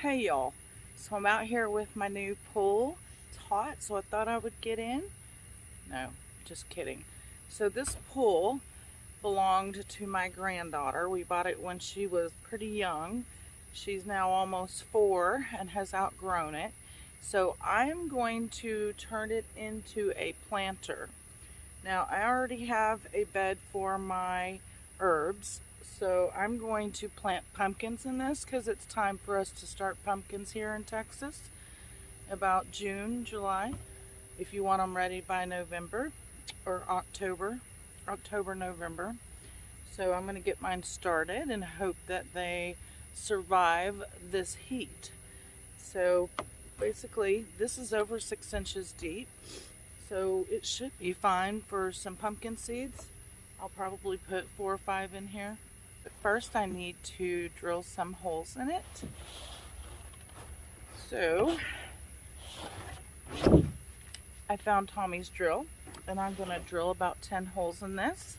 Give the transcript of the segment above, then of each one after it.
Hey y'all, so I'm out here with my new pool. It's hot, so I thought I would get in. No, just kidding. So this pool belonged to my granddaughter. We bought it when she was pretty young. She's now almost 4 and has outgrown it. So I'm going to turn it into a planter. Now I already have a bed for my herbs, so I'm going to plant pumpkins in this because it's time for us to start pumpkins here in Texas about June, July, if you want them ready by November or October, November. So I'm going to get mine started and hope that they survive this heat. So basically this is over 6 inches deep. So it should be fine for some pumpkin seeds. I'll probably put 4 or 5 in here. But first I need to drill some holes in it. So I found Tommy's drill and I'm going to drill about 10 holes in this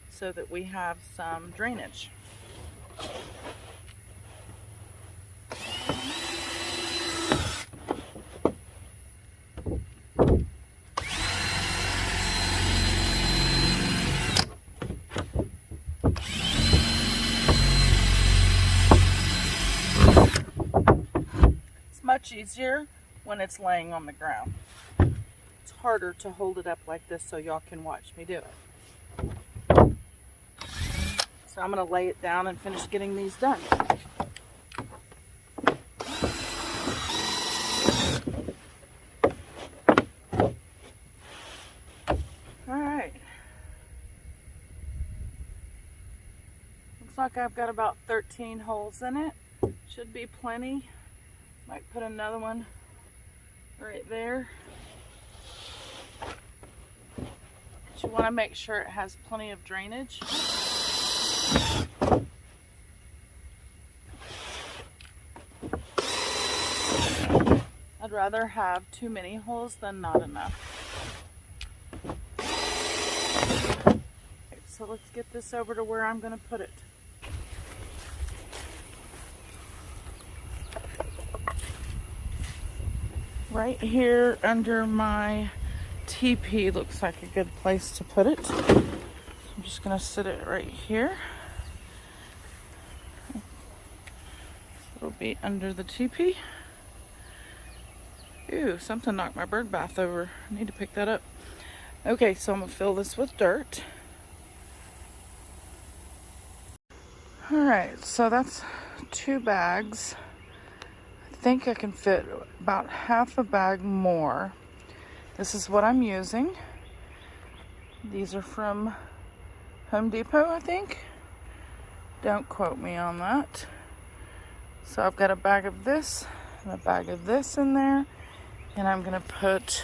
so that we have some drainage. Much easier when it's laying on the ground. It's harder to hold it up like this so y'all can watch me do it. So I'm going to lay it down and finish getting these done. Alright. Looks like I've got about 13 holes in it. Should be plenty. Might put another one right there. But you want to make sure it has plenty of drainage. I'd rather have too many holes than not enough. Okay, so let's get this over to where I'm going to put it. Right here under my teepee looks like a good place to put it. So I'm just going to sit it right here. It'll be under the teepee. Ooh, something knocked my bird bath over. I need to pick that up. Okay, so I'm going to fill this with dirt. Alright, so that's 2 bags. I think I can fit about half a bag more. This is what I'm using. These are from Home Depot, I think. Don't quote me on that. So I've got a bag of this and a bag of this in there. And I'm going to put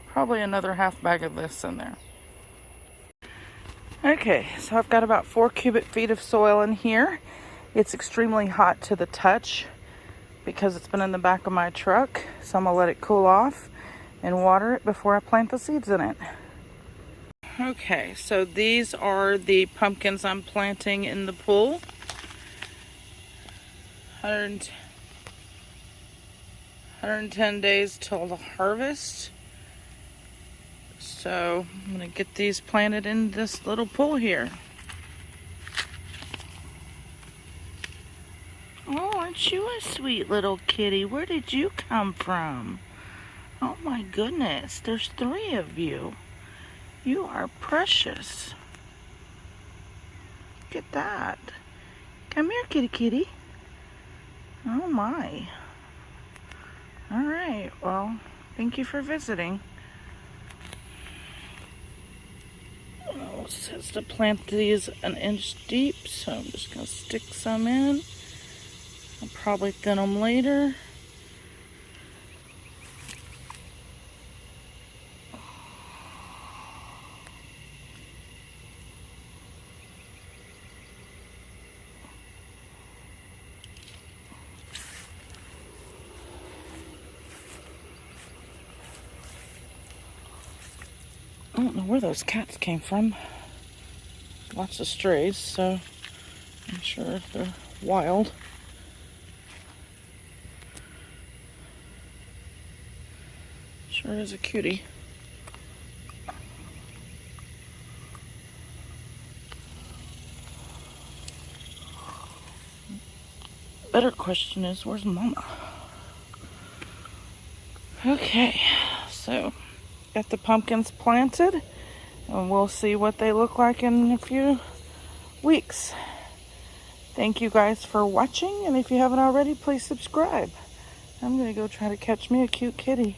probably another half bag of this in there. Okay, so I've got about 4 cubic feet of soil in here. It's extremely hot to the touch because it's been in the back of my truck. So I'm going to let it cool off and water it before I plant the seeds in it. Okay, so these are the pumpkins I'm planting in the pool. 110 days till the harvest. So I'm going to get these planted in this little pool here. Oh, aren't you a sweet little kitty? Where did you come from? Oh my goodness, there's 3 of you. You are precious. Look at that. Come here, kitty kitty. Oh my. Alright, well, thank you for visiting. Well, it says to plant these 1 inch deep, so I'm just going to stick some in. I'll probably thin them later. I don't know where those cats came from. Lots of strays, so I'm sure they're wild. There is a cutie. Better question is, where's Mama? Okay, so got the pumpkins planted, and we'll see what they look like in a few weeks. Thank you guys for watching, and if you haven't already, please subscribe. I'm gonna go try to catch me a cute kitty.